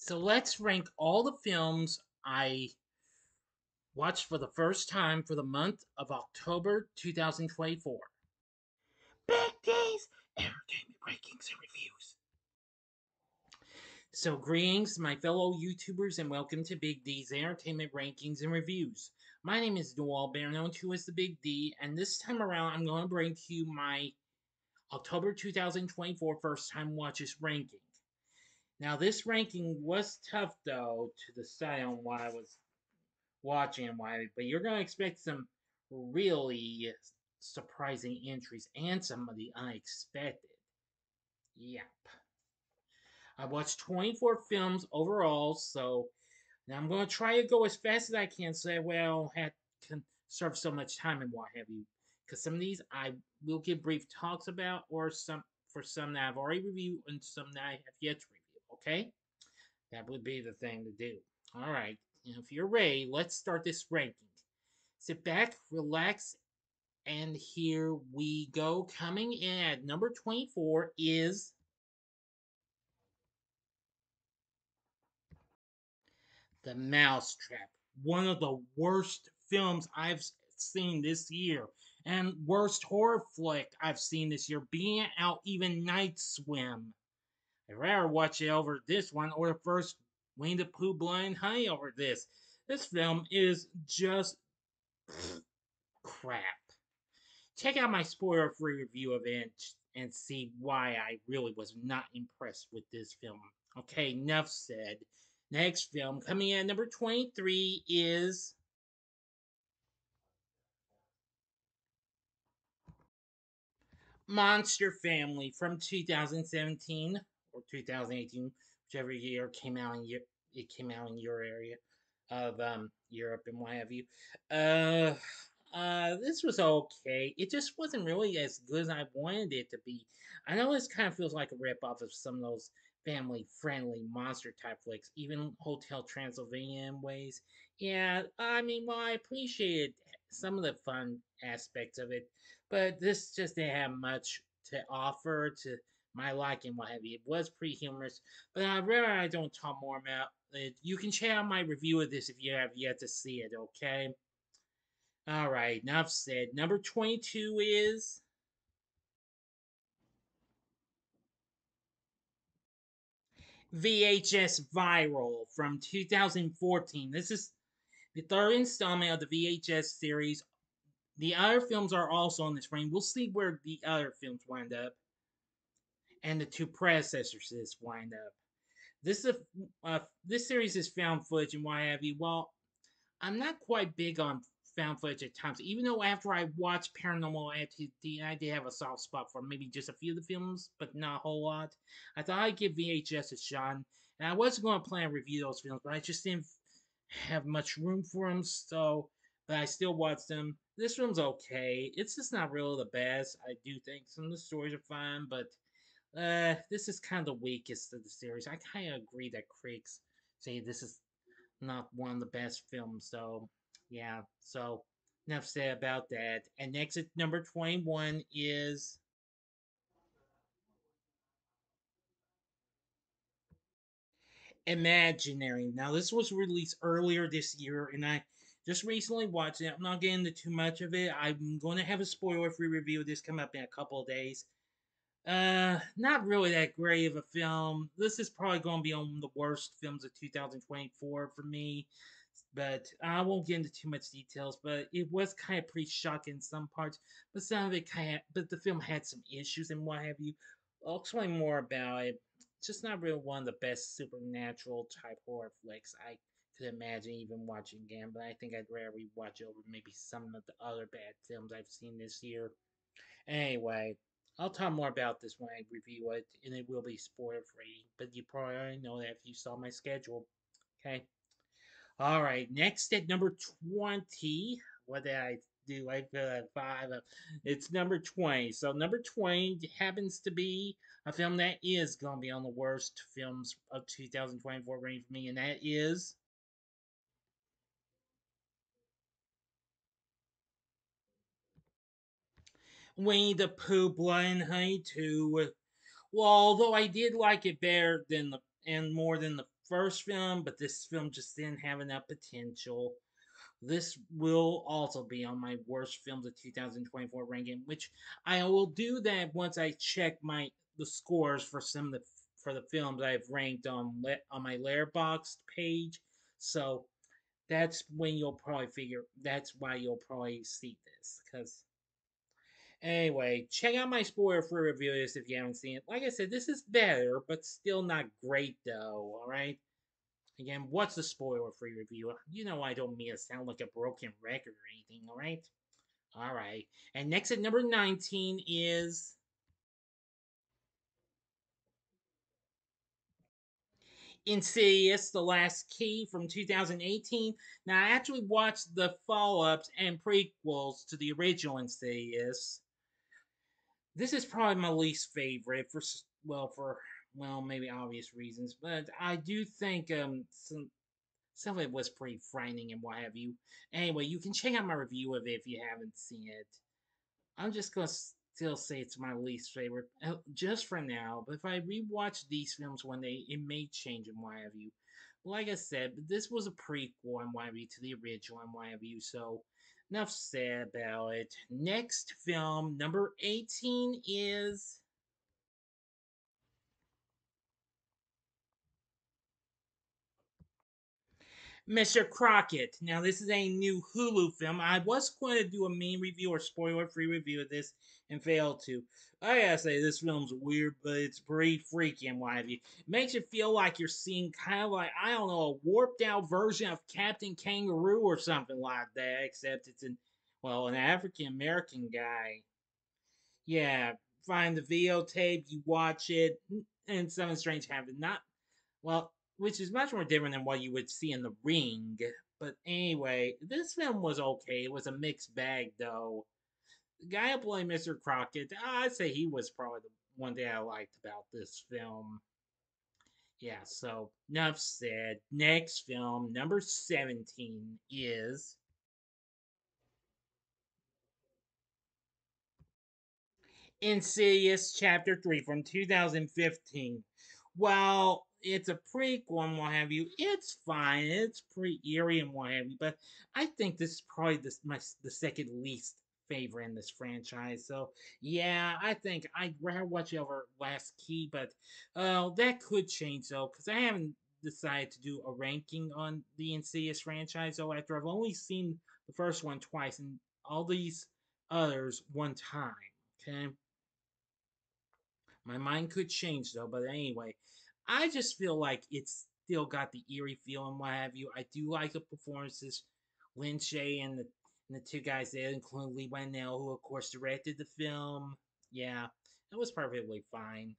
So let's rank all the films I watched for the first time for the month of October 2024. Big D's Entertainment Rankings and Reviews. So, greetings, my fellow YouTubers, and welcome to Big D's Entertainment Rankings and Reviews. My name is Noel, better known to as the Big D, and this time around I'm going to bring to you my October 2024 first time watches ranking. Now, this ranking was tough though to decide on what I was watching and why, but you're going to expect some really surprising entries and some of the unexpected. Yep. I watched 24 films overall, so now I'm going to try to go as fast as I can so that way I don't have to conserve so much time and what have you. Because some of these I will give brief talks about, or some that I've already reviewed and some that I have yet to review. Okay? That would be the thing to do. All right. And if you're ready, let's start this ranking. Sit back, relax, and here we go. Coming in at number 24 is The Mousetrap. One of the worst films I've seen this year. And worst horror flick I've seen this year, being out even Night Swim. I'd rather watch it over this one or the first Winnie the Pooh Blood and Honey over this. This film is just crap. Check out my spoiler free review of it and see why I really was not impressed with this film. Okay, enough said. Next film coming in at number 23 is Monster Family from 2017 or 2018, whichever year it came out in your area of Europe and what have you. Uh, this was okay. It just wasn't really as good as I wanted it to be. I know this kind of feels like a rip off of some of those family friendly monster type flicks, even Hotel Transylvania in ways. Yeah, I mean, well, I appreciated some of the fun aspects of it, but this just didn't have much to offer to my liking, what have you. It was pretty humorous, but I'd rather I don't talk more about it. You can check out my review of this if you have yet to see it, okay? Alright, enough said. Number 22 is VHS Viral from 2014. This is the third installment of the VHS series. The other films are also on this frame. We'll see where the other films wind up and the two predecessors wind up. This series is found footage and what have you. Well, I'm not quite big on found footage at times, even though after I watched Paranormal Activity, I did have a soft spot for maybe just a few of the films, but not a whole lot. I thought I'd give VHS a shot, and I wasn't going to plan to review those films, but I just didn't have much room for them, so but I still watched them. This one's okay. It's just not really the best. I do think some of the stories are fine, but this is kind of the weakest of the series. I kind of agree that critics say this is not one of the best films. So, yeah. So, enough said about that. And next at number 21 is Imaginary. Now, this was released earlier this year, and I just recently watched it. I'm not getting into too much of it. I'm going to have a spoiler free review of this come up in a couple of days. Not really that great of a film. This is probably going to be on the worst films of 2024 for me. But I won't get into too much details. But it was kind of pretty shocking in some parts. But some of it but the film had some issues and what have you. I'll explain more about it. It's just not really one of the best supernatural type horror flicks I could imagine even watching again. But I think I'd rather rewatch it over maybe some of the other bad films I've seen this year. Anyway, I'll talk more about this when I review it, and it will be spoiler free. But you probably already know that if you saw my schedule. Okay. All right. Next at number 20. What did I do? I feel at five. It's number 20. So number 20 happens to be a film that is going to be on the worst films of 2024 range for me, and that is Winnie the Pooh Blood and Honey 2. Well, although I did like it better than the and more than the first film, but this film just didn't have enough potential. This will also be on my worst films of 2024 ranking, which I will do that once I check the scores for some of for the films I've ranked on my Letterboxd page. So that's when you'll probably figure. That's why you'll probably see this. Because anyway, check out my spoiler-free review of this if you haven't seen it. Like I said, this is better, but still not great though. All right. Again, what's a spoiler-free review? You know I don't mean to sound like a broken record or anything. All right. All right. And next at number 19 is Insidious: The Last Key from 2018. Now, I actually watched the follow ups and prequels to the original Insidious. This is probably my least favorite for maybe obvious reasons, but I do think some of it was pretty frightening and what have you. Anyway, you can check out my review of it if you haven't seen it. I'm just gonna still say it's my least favorite, just for now. But if I rewatch these films one day, it may change and what have you. Like I said, this was a prequel and what have you to the original and what have you. So enough said about it. Next film, number 18 is Mr. Crockett. Now, this is a new Hulu film. I was going to do a main review or spoiler free review of this and failed to. I gotta say, this film's weird, but it's pretty freaky and what have you. It makes you feel like you're seeing kind of like, I don't know, a warped out version of Captain Kangaroo or something like that, except it's an African American guy. Yeah, find the videotape, you watch it, and something strange happens. Not well, which is much more different than what you would see in The Ring. But anyway, this film was okay. It was a mixed bag, though. The guy who played Mr. Crockett, I'd say he was probably the one thing I liked about this film. Yeah, so enough said. Next film, number 17, is Insidious Chapter 3 from 2015. While it's a prequel and what have you, it's fine. It's pretty eerie and what have you, but I think this is probably the second least favorite in this franchise. So yeah, I think I'd rather watch it over Last Key, but that could change though, because I haven't decided to do a ranking on the Insidious franchise. So after I've only seen the first one twice and all these others one time. Okay, my mind could change though, but anyway, I just feel like it's still got the eerie feel and what have you. I do like the performances, Lin Shay and the two guys there, including Lee Whannell, who of course directed the film. Yeah, it was perfectly fine.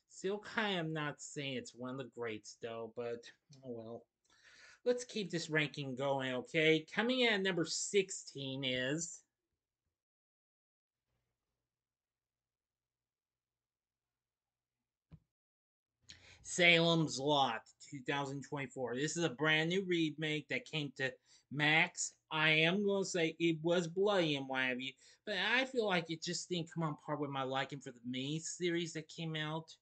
Still kind of not saying it's one of the greats though, but oh well. Let's keep this ranking going, okay? Coming in at number 16 is Salem's Lot 2024. This is a brand new remake that came to Max. I am going to say it was bloody and what have you, but I feel like it just didn't come on par with my liking for the main series that came out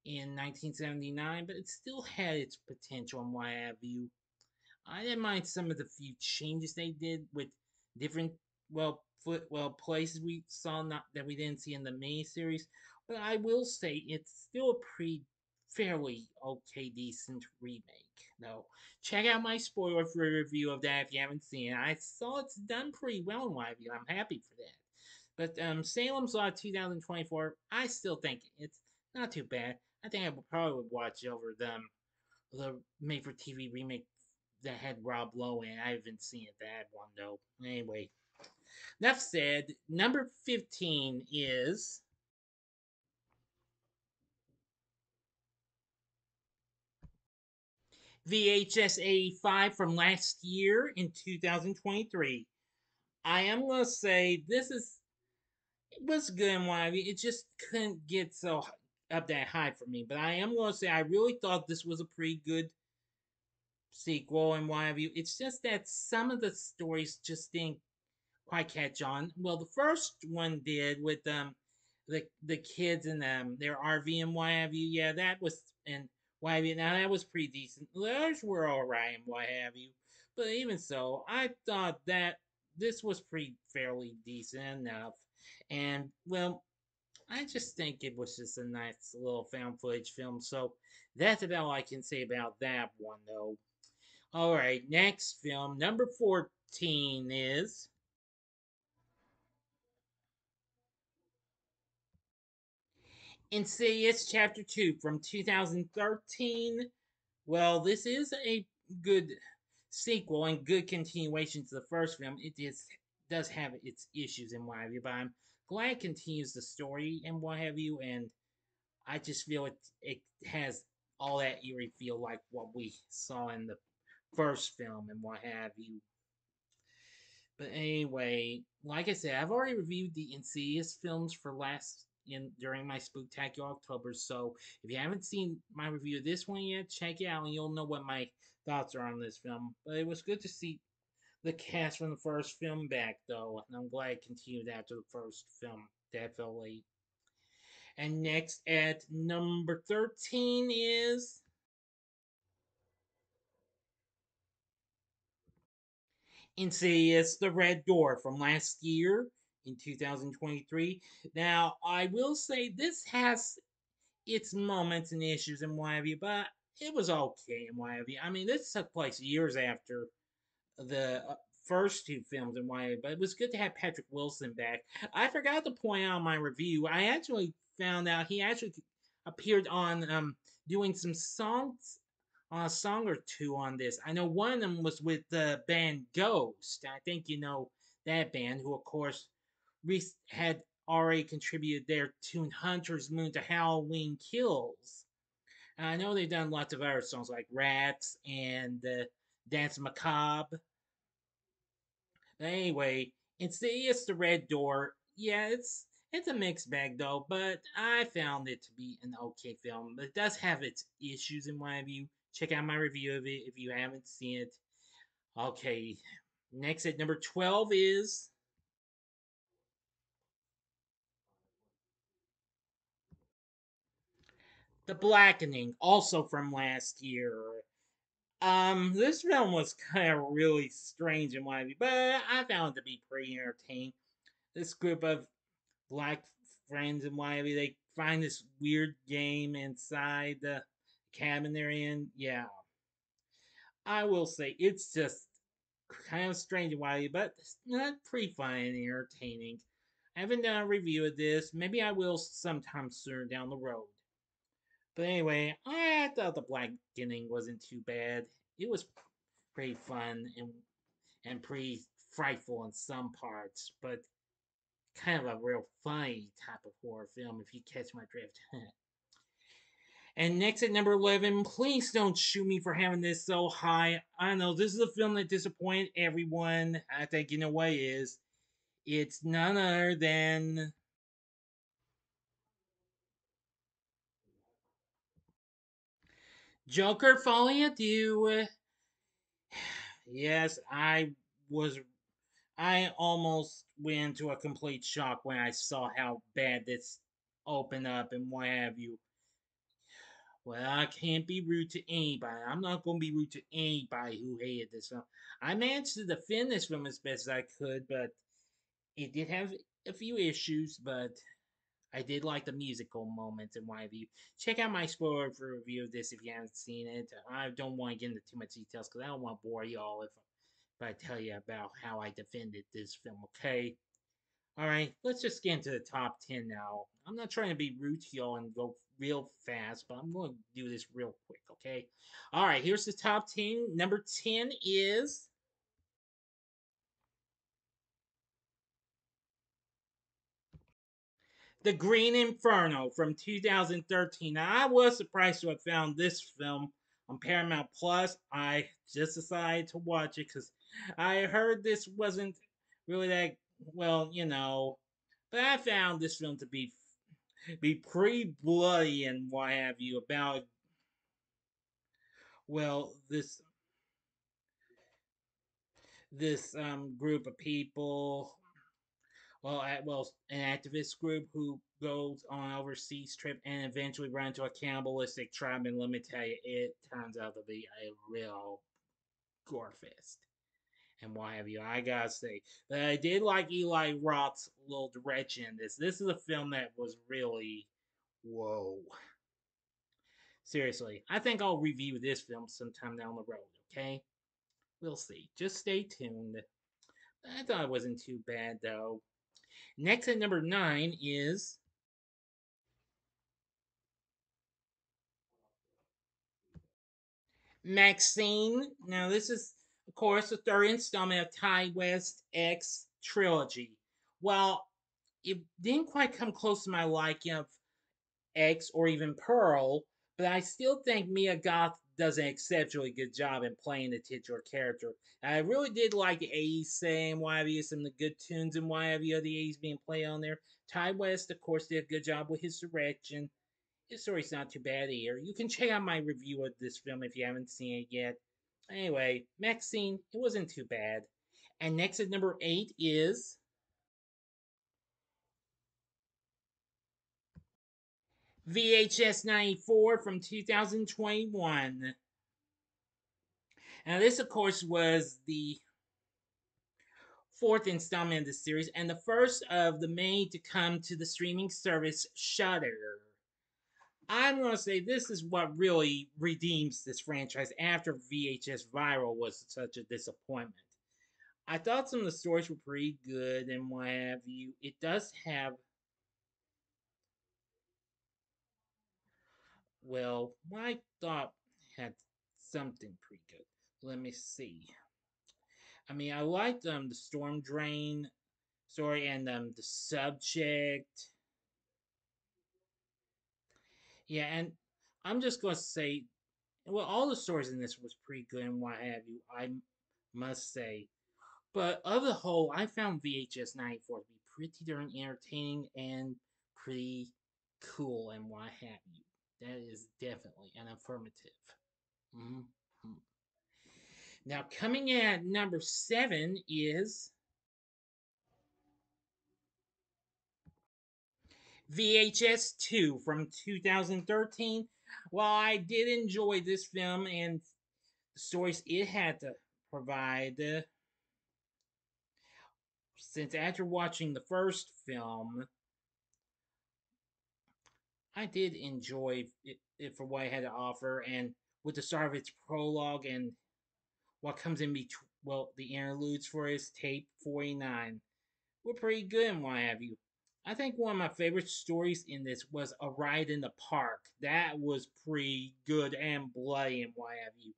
in 1979, but it still had its potential and what have you. I didn't mind some of the few changes they did with different places we saw not that we didn't see in the main series, but I will say it's still a pretty fairly okay decent remake. Though check out my spoiler free review of that if you haven't seen it. I saw it's done pretty well in my view. I'm happy for that. But Salem's Lot 2024, I still think it's not too bad. I think I would probably watch over the made for TV remake that had Rob Lowe in. I haven't seen it, that one though. Anyway, enough said. Number 15 is VHS 85 from last year in 2023. I am gonna say this is it was good and what it just couldn't get so up that high for me. But I am gonna say I really thought this was a pretty good sequel and what have you. It's just that some of the stories just didn't quite catch on. Well, the first one did with the kids in their RV and what have you. Yeah, that was and What have you? Now that was pretty decent. The others were alright and what have you. But even so, I thought that this was pretty fairly decent enough. And well, I just think it was just a nice little found footage film. So that's about all I can say about that one, though. All right, next film, number 14 is Insidious Chapter 2 from 2013. Well, this is a good sequel and good continuation to the first film. It is does have its issues and what have you, but I'm glad it continues the story and what have you, and I just feel it has all that eerie feel like what we saw in the first film and what have you. But anyway, like I said, I've already reviewed the Insidious films for last in during my Spooktacular October. So if you haven't seen my review of this one yet, check it out and you'll know what my thoughts are on this film. But it was good to see the cast from the first film back though, and I'm glad it continued after the first film, definitely. And next at number 13 is Insidious The Red Door from last year in 2023. Now, I will say this has its moments and issues and what have you, but it was okay and what have you. I mean, this took place years after the first two films and what have you, but it was good to have Patrick Wilson back. I forgot to point out in my review, I actually found out he actually appeared on doing some songs on a song or two on this. I know one of them was with the band Ghost. I think you know that band, who of course had already contributed their tune "Hunter's Moon" to Halloween Kills. And I know they've done lots of other songs like Rats and Dance Macabre. But anyway, it's the Red Door. Yeah, it's a mixed bag though, but I found it to be an okay film. But it does have its issues in my view. Check out my review of it if you haven't seen it. Okay, next at number 12 is The Blackening, also from last year. This film was kind of really strange in my view, but I found it to be pretty entertaining. This group of black friends and what have you, they find this weird game inside the cabin they're in. Yeah, I will say it's just kind of strange and what have you, but it's not pretty fun and entertaining. I haven't done a review of this. Maybe I will sometime sooner down the road. But anyway, I thought the Black Beginning wasn't too bad. It was pretty fun and pretty frightful in some parts, but kind of a real funny type of horror film if you catch my drift. And next at number 11, please don't shoot me for having this so high. I know this is a film that disappointed everyone. I think you know what it is. It's none other than Joker Falling at You. Yes, was I almost went into a complete shock when I saw how bad this opened up and what have you. Well, I can't be rude to anybody. I'm not going to be rude to anybody who hated this film. I managed to defend this film as best as I could, but it did have a few issues, but I did like the musical moments and what have you. Check out my spoiler for review of this if you haven't seen it. I don't want to get into too much details because I don't want to bore y'all if I tell you about how I defended this film, okay? All right, let's just get into the top 10 now. I'm not trying to be rude to y'all and go real fast, but I'm going to do this real quick, okay? All right, here's the top 10. Number 10 is The Green Inferno from 2013. Now, I was surprised to have found this film on Paramount Plus. I just decided to watch it because I heard this wasn't really that, well, you know, but I found this film to be pretty bloody and what have you about well this group of people. An activist group who goes on an overseas trip and eventually run into a cannibalistic tribe. And let me tell you, it turns out to be a real gore fest and what have you. I gotta say, but I did like Eli Roth's little direction in this. This is a film that was really whoa. Seriously, I think I'll review this film sometime down the road. Okay, we'll see. Just stay tuned. I thought it wasn't too bad though. Next at number 9 is Maxine. Now, this is, of course, the third installment of Ty West X trilogy. While it didn't quite come close to my liking of X or even Pearl, but I still think Mia Goth does an exceptionally good job in playing the titular character. And I really did like the 80s saying why have you, some of the good tunes and why have you of the 80s being played on there. Ty West, of course, did a good job with his direction. His story's not too bad either. You can check out my review of this film if you haven't seen it yet. Anyway, Maxine, it wasn't too bad. And next at number 8 is VHS 94 from 2021. Now, this, of course, was the fourth installment of the series and the first of the many to come to the streaming service Shudder. I'm going to say this is what really redeems this franchise after VHS Viral was such a disappointment. I thought some of the stories were pretty good and what have you. It does have, well, what I thought had something pretty good. Let me see. I mean, I liked the Storm Drain story and the subject. Yeah, and I'm just gonna say, well, all the stories in this was pretty good and what have you. Must say, but of the whole, I found VHS 94 to be pretty darn entertaining and pretty cool and what have you. That is definitely an affirmative. Mhm. Now, coming in at number 7 is VHS 2 from 2013. While I did enjoy this film and the stories it had to provide, since after watching the first film, I did enjoy it for what it had to offer, and with the start of its prologue and what comes in between, well, the interludes for his tape 49 were pretty good and what have you. I think one of my favorite stories in this was A Ride in the Park. That was pretty good and bloody and what have you.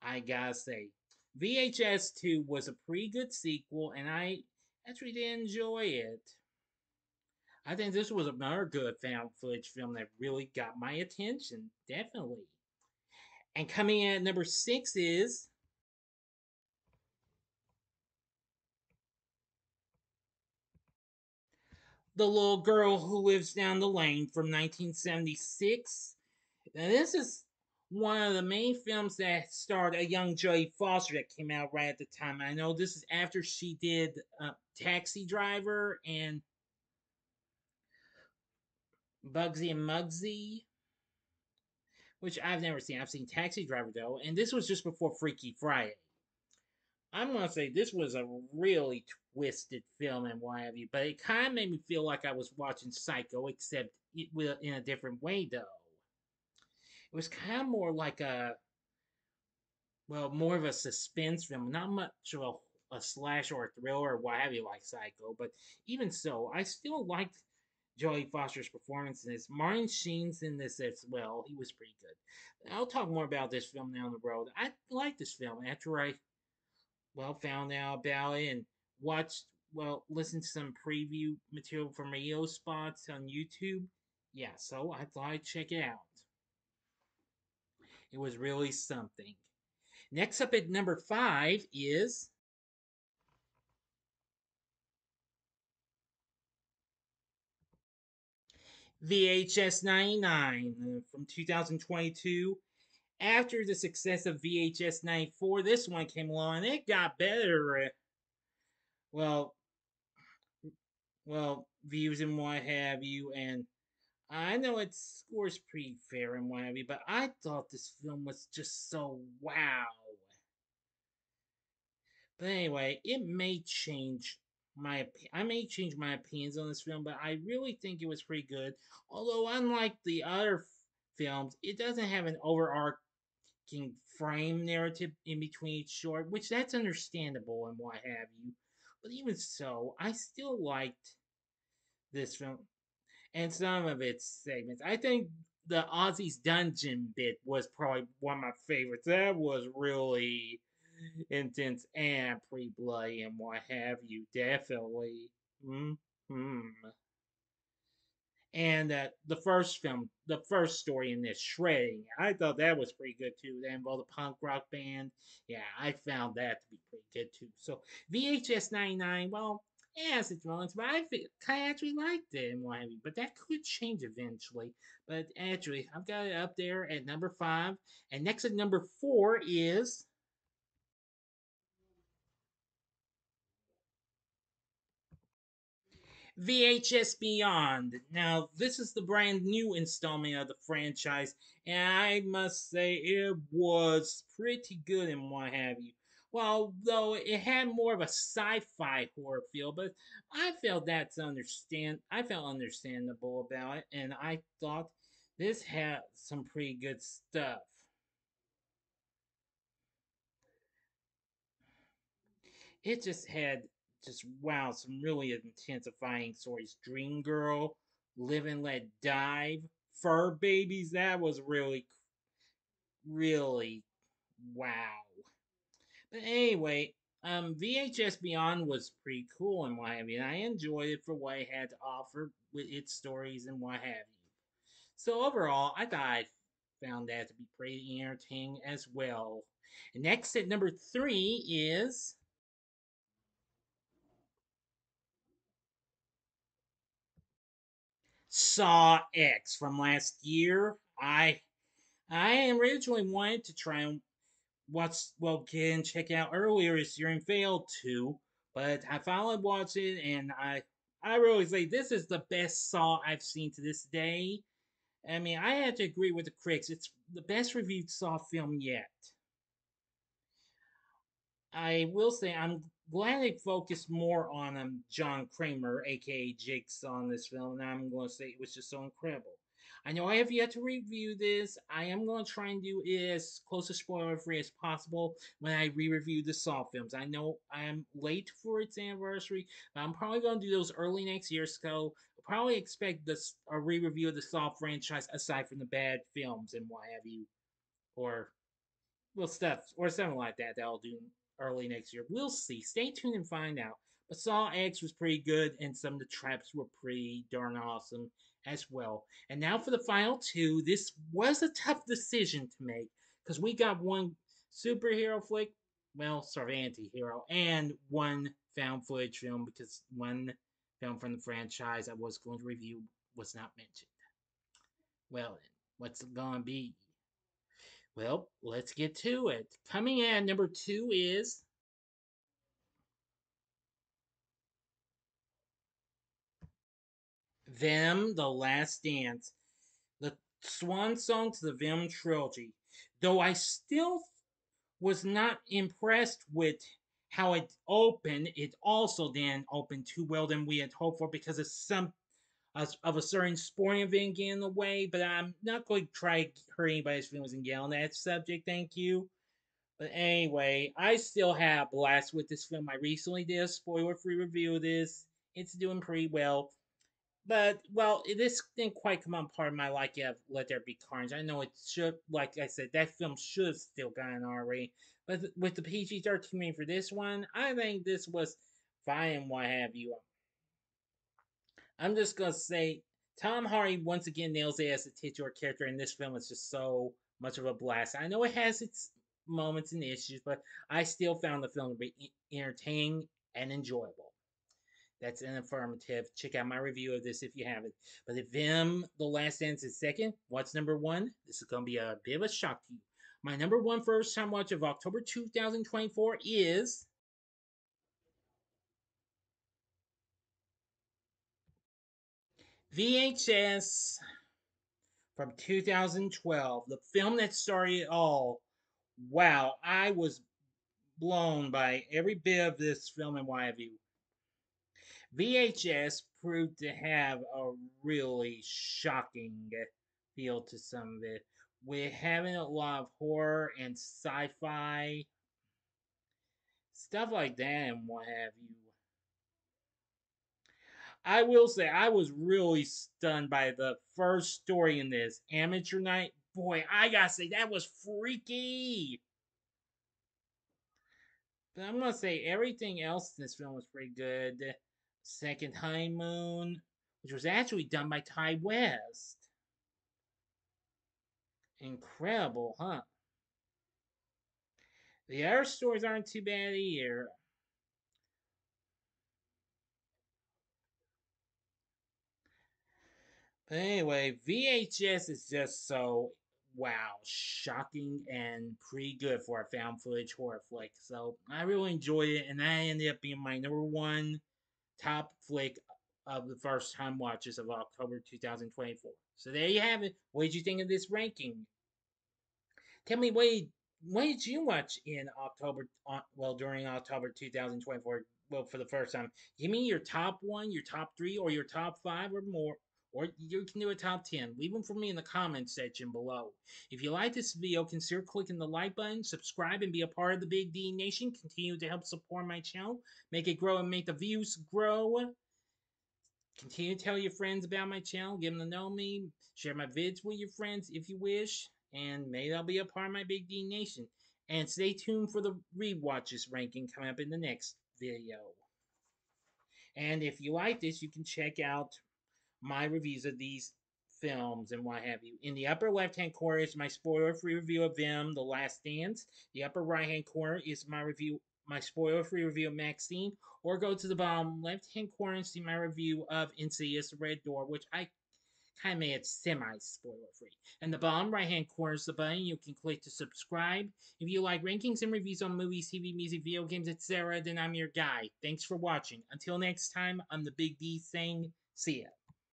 I gotta say, VHS 2 was a pretty good sequel, and I actually did enjoy it. I think this was another good found footage film that really got my attention, definitely. And coming in at number 6 is The Little Girl Who Lives Down the Lane from 1976. Now, this is one of the main films that starred a young Jodie Foster that came out right at the time. I know this is after she did Taxi Driver and Bugsy and Mugsy, which I've never seen. I've seen Taxi Driver though, and this was just before Freaky Friday. I'm gonna say this was a really twisted film and what have you, but it kind of made me feel like I was watching Psycho, except in a different way though. It was kind of more like more of a suspense film, not much of a slash or a thriller or what have you like Psycho, but even so, I still liked Jodie Foster's performance in this. Martin Sheen's in this as well. He was pretty good. I'll talk more about this film down the road. I like this film after I found out about it and watched listened to some preview material from radio spots on YouTube. Yeah, so I thought I'd check it out. It was really something. Next up at number 5 is VHS 99 from 2022. After the success of VHS 94, this one came along and it got better. Well, well, views and what have you. And I know it scores pretty fair and what have you, but I thought this film was just so wow. But anyway, it may change I may change my opinions on this film, but I really think it was pretty good. Although unlike the other films, it doesn't have an overarching frame narrative in between each short, which that's understandable and what have you. But even so, I still liked this film and some of its segments. I think the Ozzy's dungeon bit was probably one of my favorites. That was really intense and pretty bloody and what have you. Definitely. Hmm. And the first story in this, Shredding, I thought that was pretty good too. That involved a punk rock band. Yeah, I found that to be pretty good too. So VHS 99, well, it has its moments, but I actually liked it and what have you. But that could change eventually. But actually, I've got it up there at number 5. And next at number 4 is VHS Beyond. Now, this is the brand new installment of the franchise, and I must say it was pretty good and what have you. Well, though it had more of a sci-fi horror feel, but I felt understandable about it, and I thought this had some pretty good stuff. It just had just wow, some really intensifying stories. Dream Girl, Live and Let Dive, Fur Babies. That was really wow. But anyway, VHS Beyond was pretty cool and what have you. And I enjoyed it for what it had to offer with its stories and what have you. So overall, I thought I found that to be pretty entertaining as well. And next at number 3 is Saw X from last year. I originally wanted to try and get and check out earlier this year and failed to, but I finally watched it and I really say this is the best Saw I've seen to this day. I mean, I had to agree with the critics. It's the best reviewed Saw film yet. I will say I'm glad they focused more on John Kramer, aka Jigsaw, on this film, and I'm going to say it was just so incredible. I know I have yet to review this. I am going to try and do it as close to spoiler free as possible when I re-review the Saw films. I know I am late for its anniversary, but I'm probably going to do those early next year. So I'll probably expect a re-review of the Saw franchise aside from the bad films and what have you, or well, stuff or something like that that I'll do early next year. We'll see. Stay tuned and find out. But Saw X was pretty good, and some of the traps were pretty darn awesome as well. And now for the final two. This was a tough decision to make because we got one superhero flick, well, sort of anti-hero, and one found footage film because one film from the franchise I was going to review was not mentioned. Well, then, what's it gonna be? Well, let's get to it. Coming in at number 2 is Venom: The Last Dance, the swan song to the Venom trilogy. Though I still was not impressed with how it opened, it also didn't open too well than we had hoped for because of some of a certain sporting event getting in the way. But I'm not going to try to hurt anybody's feelings and get on that subject. Thank you. But anyway, I still have a blast with this film. I recently did a spoiler free review of this. It's doing pretty well. But, well, this didn't quite come on part of my like of Let There Be Carnage. I know it should, like I said, that film should have still gotten an R rating. But with the PG 13 rating for this one, I think this was fine and what have you. I'm just gonna say Tom Hardy once again nails it as the titular character in this film. It's just so much of a blast. I know it has its moments and issues, but I still found the film to be entertaining and enjoyable. That's an affirmative. Check out my review of this if you haven't. But if Vim The Last Dance is second, what's number 1? This is going to be a bit of a shock to you. My number 1 first time watch of October 2024 is VHS from 2012, the film that started it all. Wow, I was blown by every bit of this film and what have you. VHS proved to have a really shocking feel to some of it. We're having a lot of horror and sci-fi stuff like that and what have you. I will say I was really stunned by the first story in this Amateur Night. Boy, I gotta say that was freaky. But I'm gonna say everything else in this film was pretty good. Second Honeymoon, which was actually done by Ty West. Incredible, huh? The other stories aren't too bad either. But anyway, VHS is just so wow, shocking and pretty good for a found footage horror flick. So I really enjoyed it, and that ended up being my number one top flick of the first time watches of October 2024. So there you have it. What did you think of this ranking? Tell me what did you watch in October? Well, during October 2024. Well, for the first time, give me your top one, your top three, or your top five or more. Or you can do a top 10. Leave them for me in the comments section below. If you like this video, consider clicking the like button, subscribe, and be a part of the Big D Nation. Continue to help support my channel, make it grow, and make the views grow. Continue to tell your friends about my channel, get them to know me, share my vids with your friends if you wish, and maybe they'll be a part of my Big D Nation. And stay tuned for the rewatches ranking coming up in the next video. And if you like this, you can check out my reviews of these films and what have you. In the upper left hand corner is my spoiler free review of Venom: The Last Dance. The upper right hand corner is my spoiler free review of Maxine. Or go to the bottom left hand corner and see my review of Insidious Red Door, which I kind of made it semi spoiler free. And the bottom right hand corner is the button you can click to subscribe. If you like rankings and reviews on movies, TV, music, video games, etc., then I'm your guy. Thanks for watching. Until next time, I'm the Big D saying, see ya.